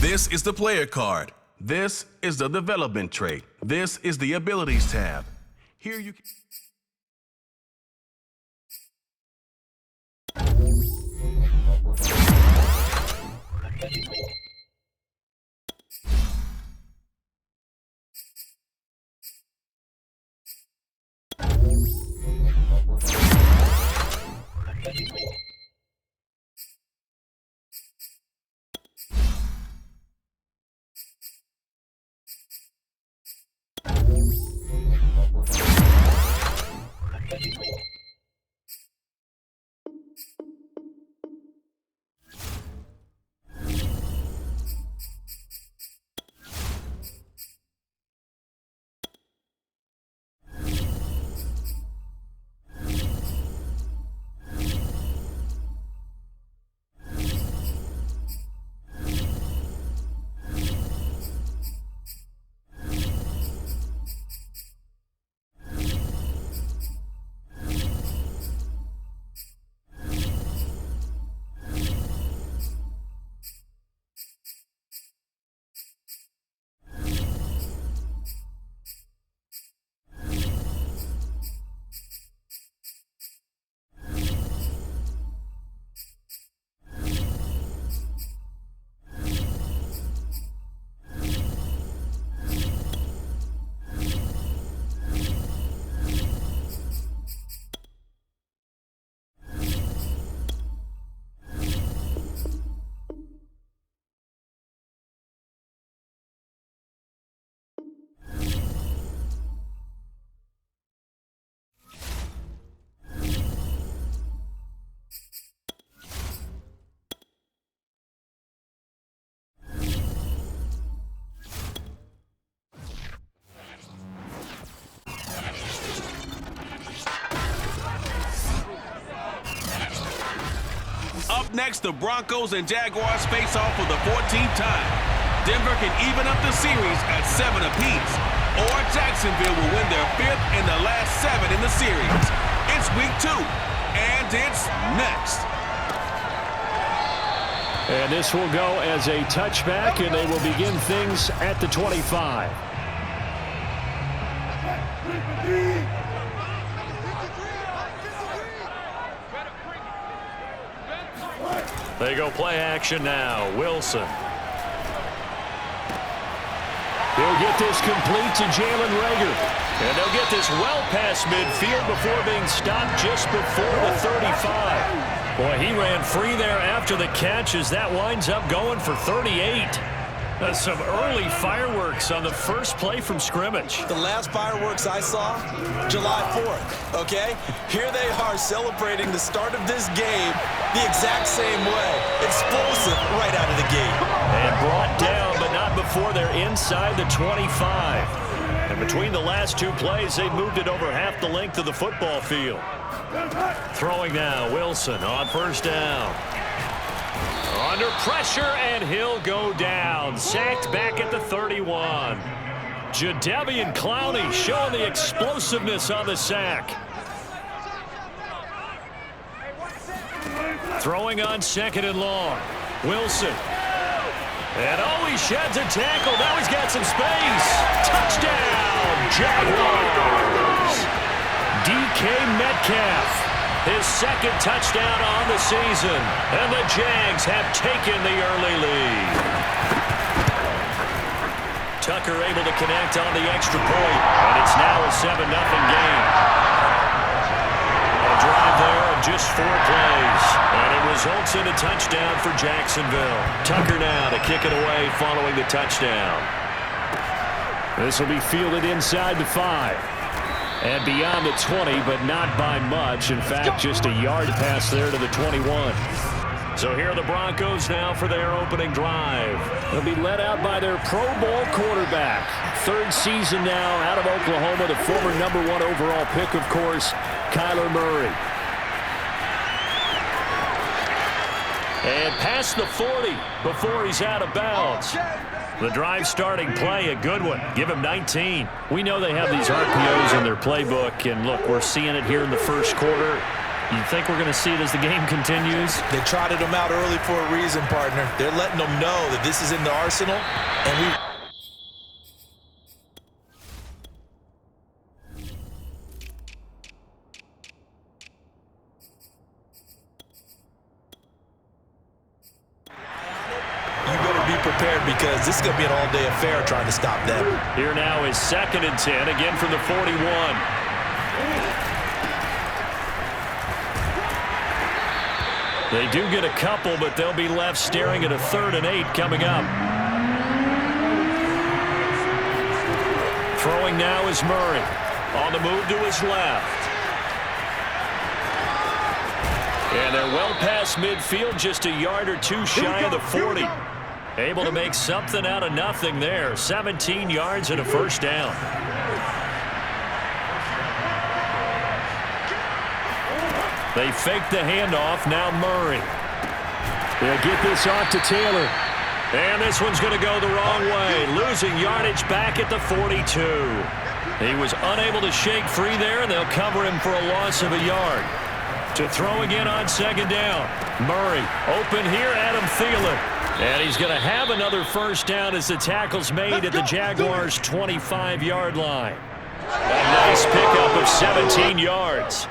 This is the player card. This is the development trait. This is the abilities tab. Here you can... Up next, the Broncos and Jaguars face off for the 14th time. Denver can even up the series at 7 apiece, or Jacksonville will win their 5th and the last 7 in the series. It's week 2, and it's next. And this will go as a touchback, and they will begin things at the 25. They go play action now. Wilson. He'll get this complete to Jalen Reagor. And they'll get this well past midfield before being stopped just before the 35. Boy, he ran free there after the catch as that winds up going for 38. That's some early fireworks on the first play from scrimmage. The last fireworks I saw, July 4th, okay? Here they are celebrating the start of this game the exact same way. Explosive right out of the gate. And brought down, but not before they're inside the 25. And between the last 2 plays, they've moved it over half the length of the football field. Throwing now, Wilson on first down. Under pressure, and he'll go down. Sacked back at the 31. Jadeveon Clowney showing the explosiveness on the sack. Throwing on 2nd and long. Wilson. And he sheds a tackle. Now he's got some space. Touchdown, Jaguars. DK Metcalf. His 2nd touchdown on the season. And the Jags have taken the early lead. Tucker able to connect on the extra point. And it's now a 7-0 game. A drive there of just 4 plays. And it results in a touchdown for Jacksonville. Tucker now to kick it away following the touchdown. This will be fielded inside the 5. And beyond the 20, but not by much. In fact, just a yard pass there to the 21. So here are the Broncos now for their opening drive. They'll be led out by their Pro Bowl quarterback. 3rd season now out of Oklahoma. The former #1 overall pick, of course, Kyler Murray. And past the 40 before he's out of bounds. The drive starting play, a good one. Give him 19. We know they have these RPOs in their playbook, and look, we're seeing it here in the first quarter. You think we're going to see it as the game continues? They trotted them out early for a reason, partner. They're letting them know that this is in the arsenal, and we... You better be prepared because this is going to be an all-day affair trying to stop them. Here now is 2nd and 10, again from the 41. They do get a couple, but they'll be left staring at a 3rd and 8 coming up. Throwing now is Murray. On the move to his left. And they're well past midfield, just a yard or two shy of the 40. Able to make something out of nothing there. 17 yards and a first down. They fake the handoff. Now Murray. They'll get this off to Taylor. And this one's going to go the wrong way. Losing yardage back at the 42. He was unable to shake free there, and they'll cover him for a loss of a yard. To throw again on 2nd down. Murray open here, Adam Thielen. And he's going to have another first down as the tackle's made at the Jaguars' 25-yard line. A nice pickup of 17 yards.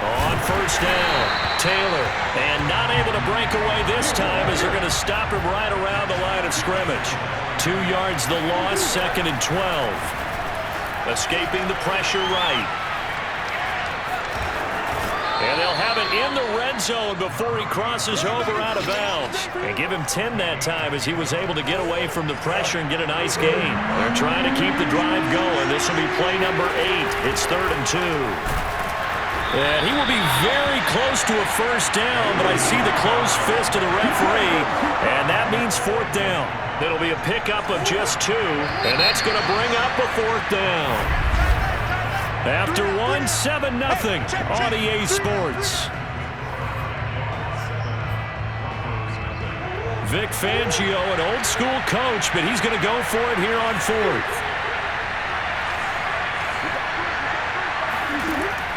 On first down, Taylor. And not able to break away this time as they're going to stop him right around the line of scrimmage. 2 yards the loss, 2nd and 12. Escaping the pressure right. And they'll have it in the red zone before he crosses over out of bounds. And give him 10 that time as he was able to get away from the pressure and get a nice gain. They're trying to keep the drive going. This will be play number 8. It's 3rd and 2. And he will be very close to a first down, but I see the closed fist of the referee, and that means 4th down. It'll be a pickup of just 2, and that's going to bring up a 4th down. After 1, 7-0 on EA Sports. Vic Fangio, an old-school coach, but he's going to go for it here on 4th.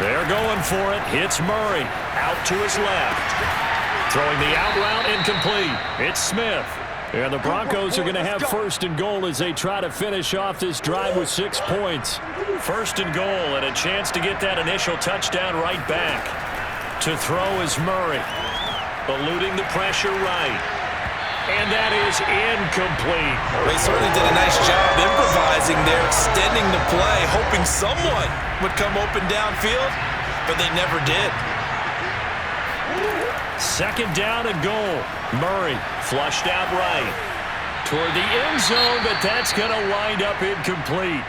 They're going for it. It's Murray out to his left. Throwing the out route incomplete. It's Smith. And the Broncos are going to have 1st and goal as they try to finish off this drive with 6 points. 1st and goal and a chance to get that initial touchdown right back. To throw is Murray. Eluding the pressure right. And that is incomplete. They certainly did a nice job improvising there, extending the play, hoping someone would come open downfield, but they never did. 2nd down and goal. Murray flushed out right. Toward the end zone, but that's going to wind up incomplete.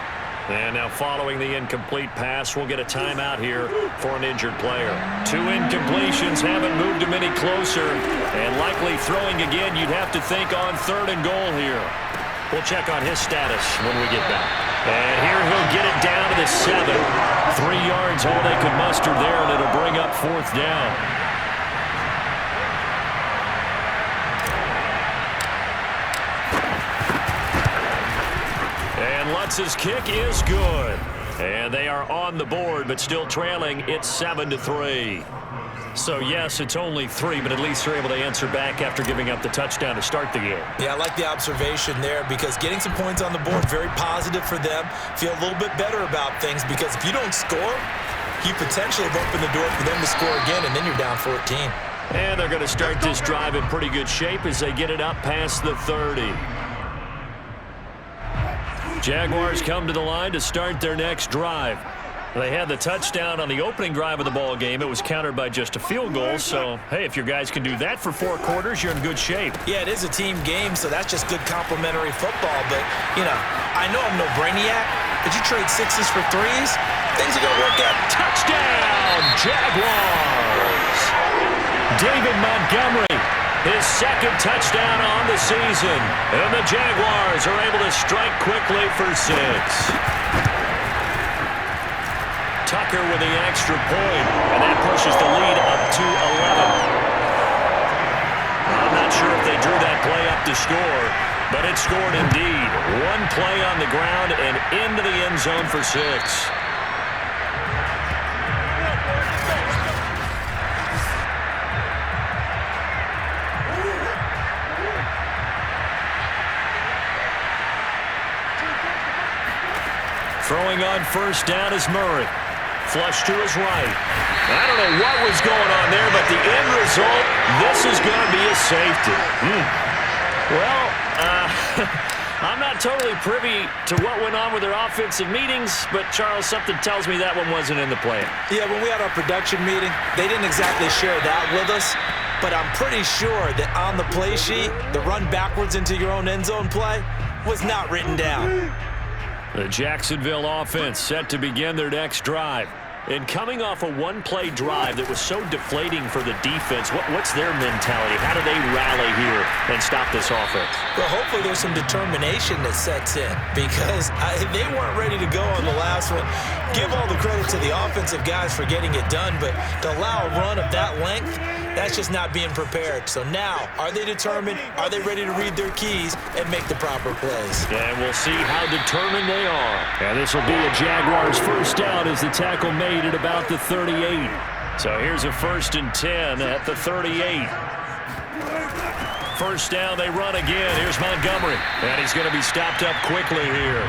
And now following the incomplete pass, we'll get a timeout here for an injured player. 2 incompletions haven't moved him any closer. And likely throwing again, you'd have to think on 3rd and goal here. We'll check on his status when we get back. And here he'll get it down to the 7. 3 yards all they could muster there, and it'll bring up 4th down. Lutz's kick is good. And they are on the board, but still trailing. It's 7-3. So, yes, it's only 3, but at least they're able to answer back after giving up the touchdown to start the game. Yeah, I like the observation there because getting some points on the board, very positive for them. Feel a little bit better about things because if you don't score, you potentially have opened the door for them to score again, and then you're down 14. And they're going to start this drive in pretty good shape as they get it up past the 30. Jaguars come to the line to start their next drive. They had the touchdown on the opening drive of the ball game. It was countered by just a field goal. So, hey, if your guys can do that for 4 quarters, you're in good shape. Yeah, it is a team game, so that's just good complimentary football. But, you know, I know I'm no brainiac, but you trade 6s for 3s, things are going to work out. Touchdown, Jaguars! David Montgomery, his 2nd touchdown on the season. And the Jaguars are able to strike quickly for 6. Tucker with the extra point, and that pushes the lead up to 11. I'm not sure if they drew that play up to score, But it's scored indeed. One play on the ground and into the end zone for 6. Throwing on first down is Murray. Flush to his right. I don't know what was going on there, but the end result, this is going to be a safety. Well, I'm not totally privy to what went on with their offensive meetings, but, Charles, something tells me that one wasn't in the plan. Yeah, when we had our production meeting, they didn't exactly share that with us, but I'm pretty sure that on the play sheet, the run backwards into your own end zone play was not written down. The Jacksonville offense set to begin their next drive. And coming off a one-play drive that was so deflating for the defense, what's their mentality? How do they rally here and stop this offense? Well, hopefully there's some determination that sets in because they weren't ready to go on the last one. Give all the credit to the offensive guys for getting it done, but to allow a run of that length, that's just not being prepared. So now, are they determined? Are they ready to read their keys and make the proper plays? And we'll see how determined they are. And this will be a Jaguars first down as the tackle made at about the 38. So here's a 1st and 10 at the 38. First down, they run again. Here's Montgomery. And he's going to be stopped up quickly here.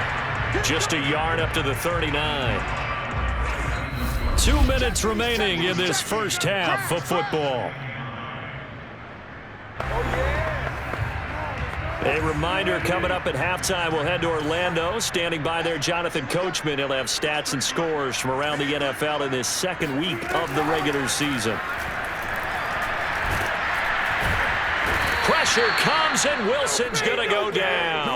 Just a yard up to the 39. 2 minutes remaining in this first half of football. A reminder, coming up at halftime, we'll head to Orlando. Standing by there, Jonathan Coachman. He'll have stats and scores from around the NFL in this second week of the regular season. Pressure comes, and Wilson's going to go down.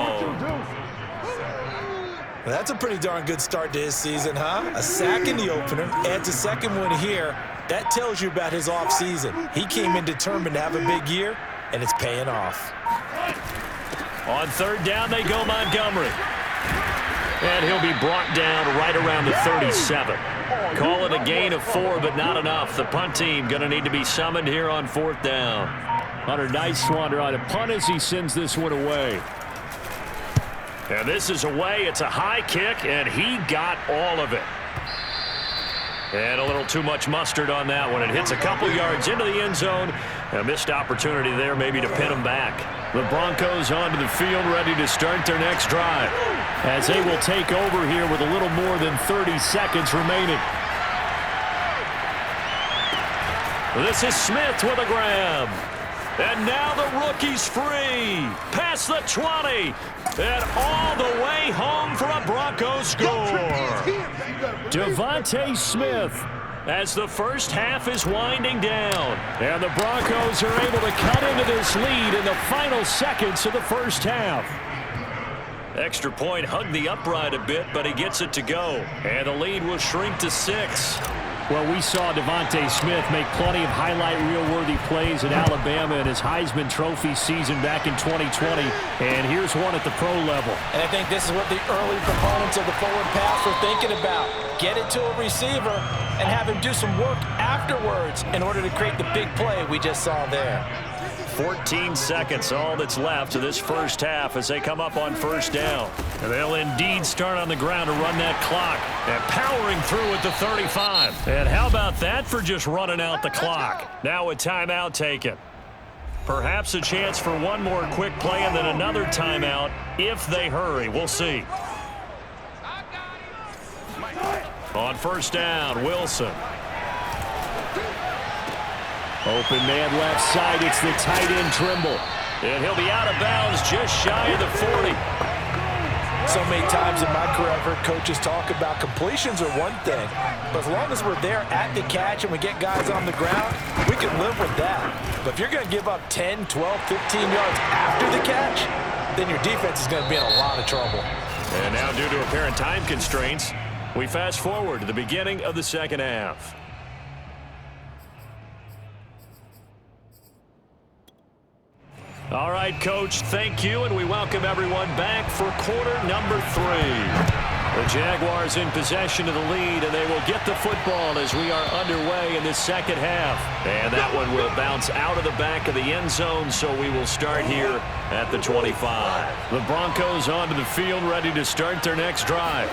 Well, that's a pretty darn good start to his season, huh? A sack in the opener, adds a second one here. That tells you about his offseason. He came in determined to have a big year, and it's paying off. On third down, they go Montgomery. And he'll be brought down right around the 37. Call it a gain of 4, but not enough. The punt team going to need to be summoned here on 4th down. Hunter, nice wander on a punt as he sends this one away. And this is away. It's a high kick, and he got all of it. And a little too much mustard on that one. It hits a couple yards into the end zone. A missed opportunity there maybe to pin him back. The Broncos onto the field ready to start their next drive as they will take over here with a little more than 30 seconds remaining. This is Smith with a grab. And now the rookie's free. Past the 20. And all the way home for a Broncos score. Devontae Smith as the first half is winding down. And the Broncos are able to cut into this lead in the final seconds of the first half. Extra point hugged the upright a bit, but he gets it to go. And the lead will shrink to 6. Well, we saw Devontae Smith make plenty of highlight reel-worthy plays at Alabama in his Heisman Trophy season back in 2020. And here's one at the pro level. And I think this is what the early proponents of the forward pass were thinking about. Get it to a receiver and have him do some work afterwards in order to create the big play we just saw there. 14 seconds, all that's left of this first half as they come up on first down. And they'll indeed start on the ground to run that clock. And powering through at the 35. And how about that for just running out the clock? Now a timeout taken. Perhaps a chance for one more quick play and then another timeout if they hurry. We'll see. On first down, Wilson. Open man left side. It's the tight end Trimble. And he'll be out of bounds just shy of the 40. So many times in my career I've heard coaches talk about completions are one thing, but as long as we're there at the catch and we get guys on the ground, we can live with that. But if you're going to give up 10, 12, 15 yards after the catch, then your defense is going to be in a lot of trouble. And now due to apparent time constraints, we fast forward to the beginning of the second half. All right, Coach, thank you, and we welcome everyone back for quarter number 3. The Jaguars in possession of the lead, and they will get the football as we are underway in the second half. And that one will bounce out of the back of the end zone, so we will start here at the 25. The Broncos onto the field, ready to start their next drive.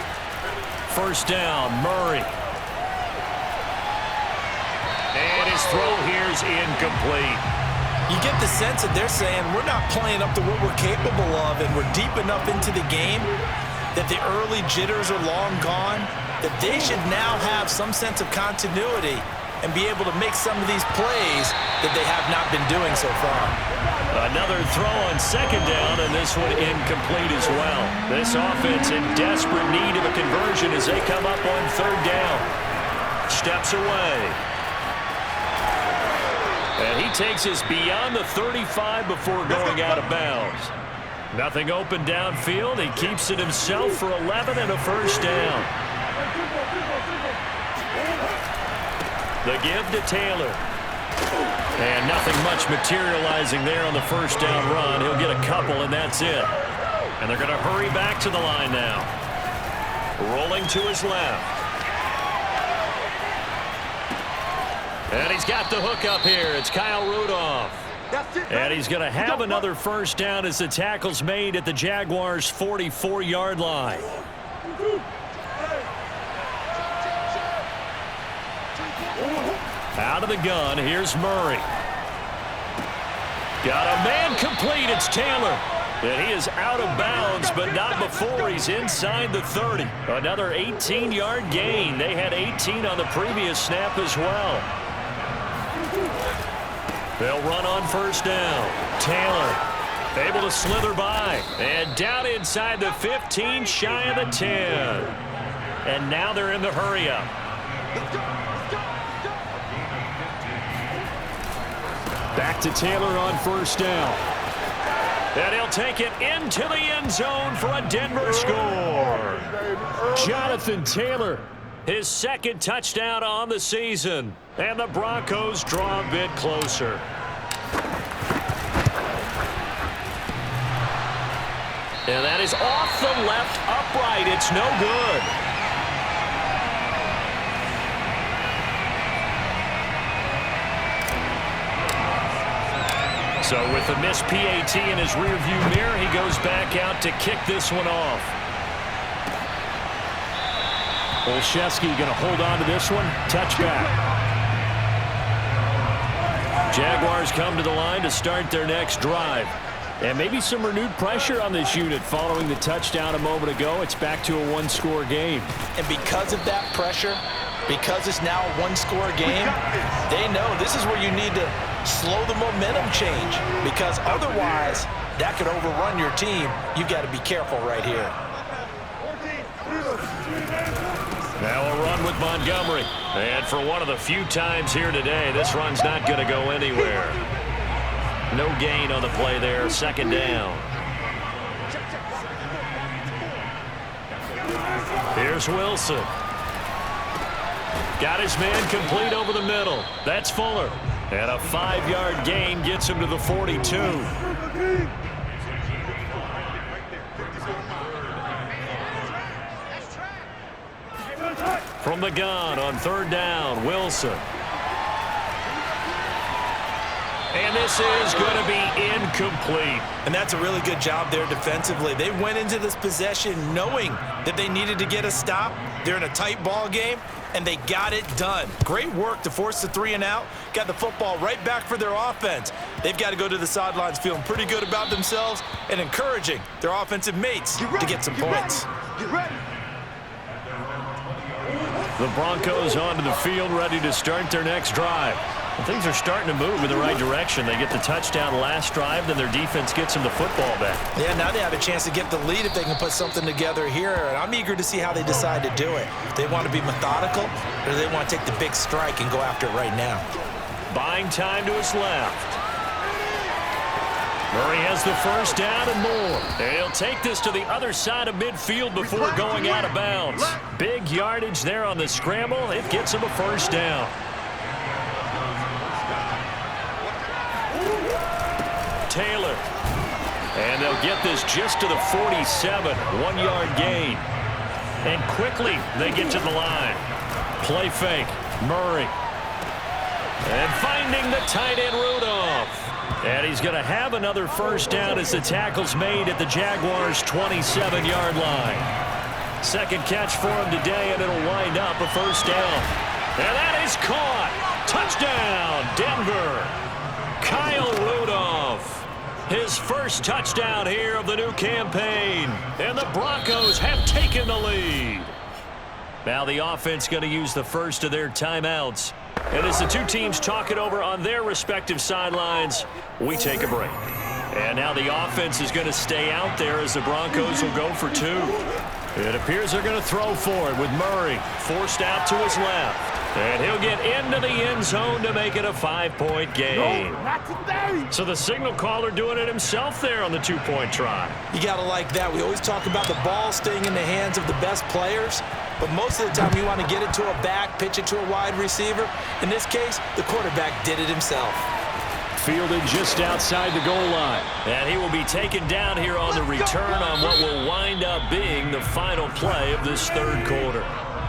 First down, Murray. And his throw here is incomplete. You get the sense that they're saying we're not playing up to what we're capable of, and we're deep enough into the game that the early jitters are long gone, that they should now have some sense of continuity and be able to make some of these plays that they have not been doing so far. Another throw on second down, and this one incomplete as well. This offense in desperate need of a conversion as they come up on third down. Steps away. And he takes us beyond the 35 before going out of bounds. Nothing open downfield. He keeps it himself for 11 and a first down. The give to Taylor. And nothing much materializing there on the first down run. He'll get a couple, and that's it. And they're going to hurry back to the line now. Rolling to his left. And he's got the hook up here. It's Kyle Rudolph. And he's going to have another first down as the tackle's made at the Jaguars' 44-yard line. Out of the gun, here's Murray. Got a man complete. It's Taylor. And he is out of bounds, but not before he's inside the 30. Another 18-yard gain. They had 18 on the previous snap as well. They'll run on first down. Taylor able to slither by. And down inside the 15, shy of the 10. And now they're in the hurry-up. Back to Taylor on first down. And he'll take it into the end zone for a Denver score. Jonathan Taylor. His second touchdown on the season. And the Broncos draw a bit closer. And that is off the left upright. It's no good. So with the missed PAT in his rearview mirror, he goes back out to kick this one off. Olszewski going to hold on to this one. Touchback. Jaguars come to the line to start their next drive. And maybe some renewed pressure on this unit following the touchdown a moment ago. It's back to a one-score game. And because of that pressure, because it's now a one-score game, they know this is where you need to slow the momentum change, because otherwise that could overrun your team. You've got to be careful right here. Now a run with Montgomery. And for one of the few times here today, this run's not going to go anywhere. No gain on the play there. Second down. Here's Wilson. Got his man complete over the middle. That's Fuller. And a 5-yard gain gets him to the 42. From the gun on third down, Wilson. And this is going to be incomplete. And that's a really good job there defensively. They went into this possession knowing that they needed to get a stop. They're in a tight ball game, and they got it done. Great work to force the 3 and out. Got the football right back for their offense. They've got to go to the sidelines feeling pretty good about themselves and encouraging their offensive mates to get some points. The Broncos onto the field, ready to start their next drive. And things are starting to move in the right direction. They get the touchdown last drive, then their defense gets them the football back. Yeah, now they have a chance to get the lead if they can put something together here. And I'm eager to see how they decide to do it. If they want to be methodical, or they want to take the big strike and go after it right now. Buying time to his left. Murray has the first down and more. And he'll take this to the other side of midfield before going out of bounds. Big yardage there on the scramble. It gets him a first down. Taylor. And they'll get this just to the 47. 1-yard gain. And quickly they get to the line. Play fake. Murray. And finding the tight end Rudolph. And he's going to have another first down as the tackle's made at the Jaguars' 27-yard line. Second catch for him today, and it'll wind up a first down. And that is caught. Touchdown, Denver. Kyle Rudolph. His first touchdown here of the new campaign. And the Broncos have taken the lead. Now the offense going to use the first of their timeouts. And as the two teams talk it over on their respective sidelines, we take a break. And now the offense is going to stay out there as the Broncos will go for two. It appears they're going to throw for it with Murray forced out to his left. And he'll get into the end zone to make it a 5-point game. So the signal caller doing it himself there on the two-point try. You got to like that. We always talk about the ball staying in the hands of the best players, but most of the time you want to get it to a back, pitch it to a wide receiver. In this case, the quarterback did it himself. Fielded just outside the goal line. And he will be taken down here on the return on what will wind up being the final play of this third quarter.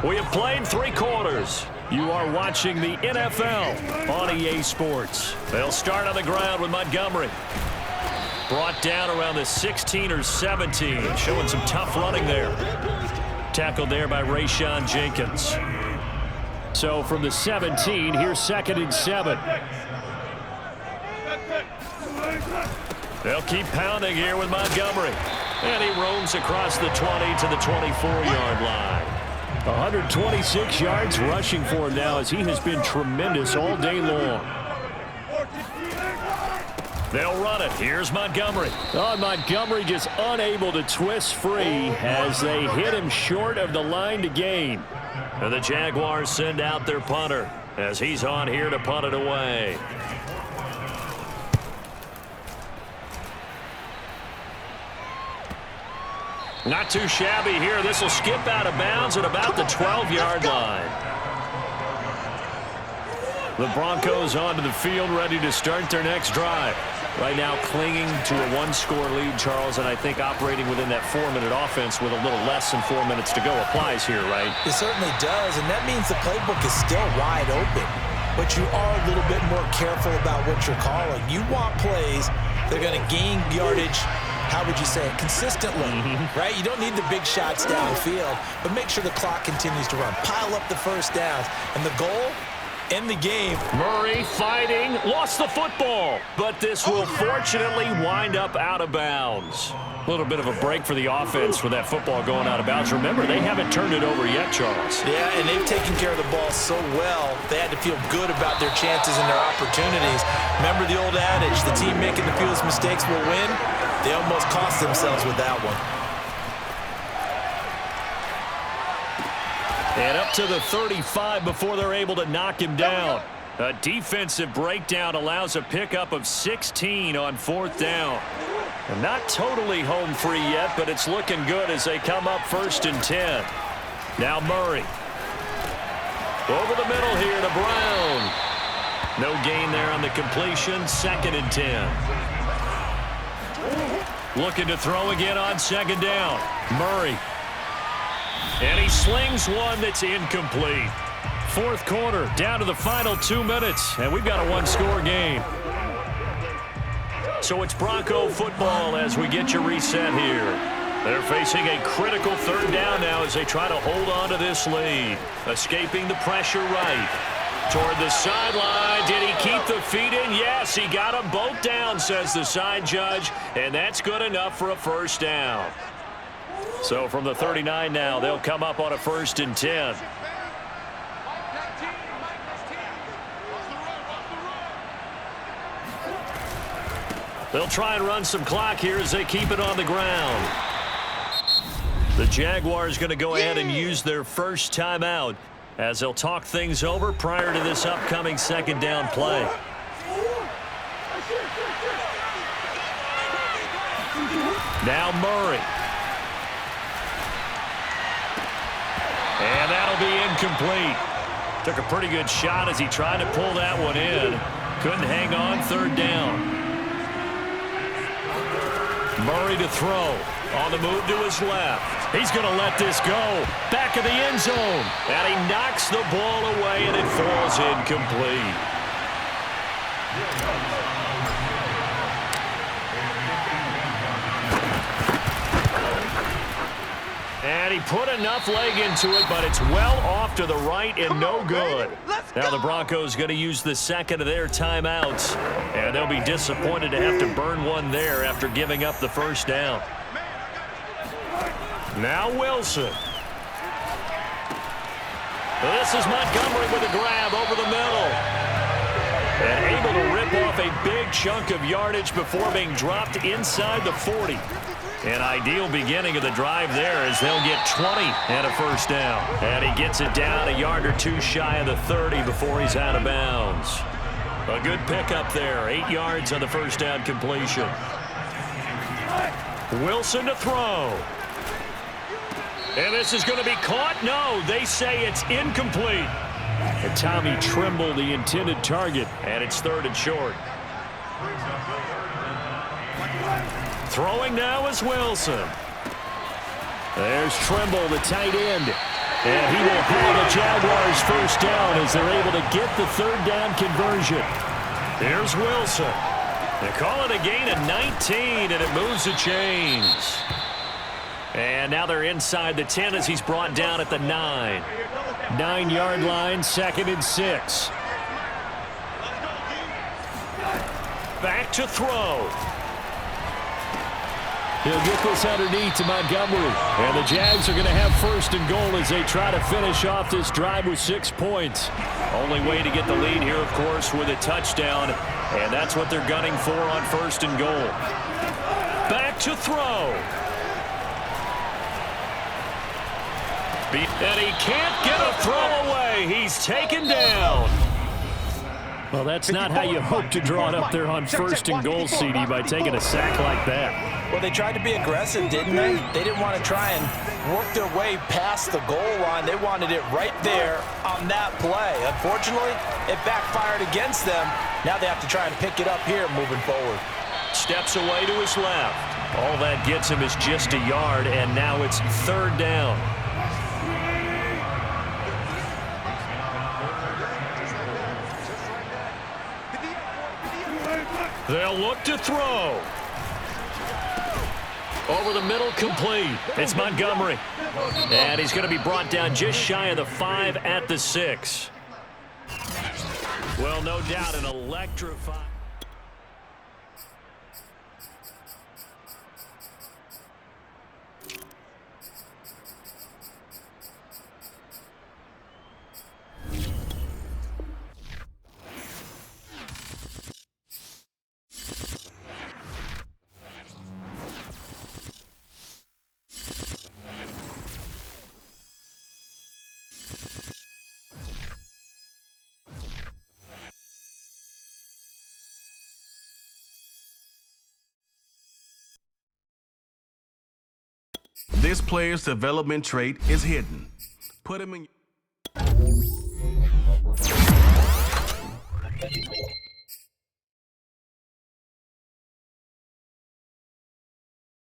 We have played 3 quarters. You are watching the NFL on EA Sports. They'll start on the ground with Montgomery. Brought down around the 16 or 17. Showing some tough running there. Tackled there by Rayshon Jenkins. So from the 17, here's 2nd and 7. They'll keep pounding here with Montgomery. And he roams across the 20 to the 24-yard line. 126 yards rushing for him now as he has been tremendous all day long. They'll run it. Here's Montgomery. Montgomery just unable to twist free as they hit him short of the line to gain. And the Jaguars send out their punter as he's on here to punt it away. Not too shabby here. This will skip out of bounds at about the 12-yard line. The Broncos onto the field, ready to start their next drive. Right now clinging to a 1-score lead, Charles, and I think operating within that 4-minute offense with a little less than 4 minutes to go applies here, right? It certainly does, and that means the playbook is still wide open. But you are a little bit more careful about what you're calling. You want plays that are going to gain yardage, how would you say it, consistently, right? You don't need the big shots downfield, but make sure the clock continues to run. Pile up the first downs, and the goal, end the game. Murray fighting, lost the football, but this will fortunately wind up out of bounds. A little bit of a break for the offense with that football going out of bounds. Remember, they haven't turned it over yet, Charles. Yeah, and they've taken care of the ball so well, they had to feel good about their chances and their opportunities. Remember the old adage, the team making the fewest mistakes will win? They almost cost themselves with that one. And up to the 35 before they're able to knock him down. A defensive breakdown allows a pickup of 16 on 4th down. And not totally home free yet, but it's looking good as they come up 1st and 10. Now Murray. Over the middle here to Brown. No gain there on the completion. 2nd and 10. Looking to throw again on 2nd down. Murray. And he slings one that's incomplete. 4th quarter, down to the final 2 minutes, and we've got a 1-score game. So it's Bronco football as we get you reset here. They're facing a critical 3rd down now as they try to hold on to this lead. Escaping the pressure right. Toward the sideline. Did he keep the feet in? Yes, he got them both down, says the side judge, and that's good enough for a 1st down. So from the 39 now, they'll come up on a 1st and 10. They'll try and run some clock here as they keep it on the ground. The Jaguars going to go ahead and use their first timeout as they'll talk things over prior to this upcoming 2nd down play. Now Murray. And that'll be incomplete. Took a pretty good shot as he tried to pull that one in. Couldn't hang on 3rd down. Murray to throw. On the move to his left. He's going to let this go. Back of the end zone. And he knocks the ball away, and it falls incomplete. And he put enough leg into it, but it's well off to the right and no good. Now the Broncos going to use the second of their timeouts, and they'll be disappointed to have to burn one there after giving up the first down. Now Wilson. This is Montgomery with a grab over the middle. And able to rip off a big chunk of yardage before being dropped inside the 40. An ideal beginning of the drive there as they'll get 20 and a first down. And he gets it down a yard or two shy of the 30 before he's out of bounds. A good pickup there. 8 yards on the first down completion. Wilson to throw. And this is going to be caught. No, they say it's incomplete. And Tommy Tremble, the intended target. And it's 3rd and short. Throwing now is Wilson. There's Tremble, the tight end. And he will have the Jaguars first down as they're able to get the 3rd down conversion. Here's Wilson. They call it a gain of 19, and it moves the chains. And now they're inside the 10 as he's brought down at the 9. 9-yard line, 2nd and 6. Back to throw. He'll get this underneath to Montgomery. And the Jags are going to have 1st and goal as they try to finish off this drive with 6 points. Only way to get the lead here, of course, with a touchdown. And that's what they're gunning for on 1st and goal. Back to throw. And he can't get a throw away. He's taken down. Well, that's not how you hope to draw it up there on 1st and goal, CD, by taking a sack like that. Well, they tried to be aggressive, didn't they? They didn't want to try and work their way past the goal line. They wanted it right there on that play. Unfortunately, it backfired against them. Now they have to try and pick it up here moving forward. Steps away to his left. All that gets him is just a yard, and now it's 3rd down. They'll look to throw. Over the middle, complete. It's Montgomery. And he's going to be brought down just shy of the 5 at the 6. Well, no doubt an electrifying. This player's development trait is hidden. Put him in...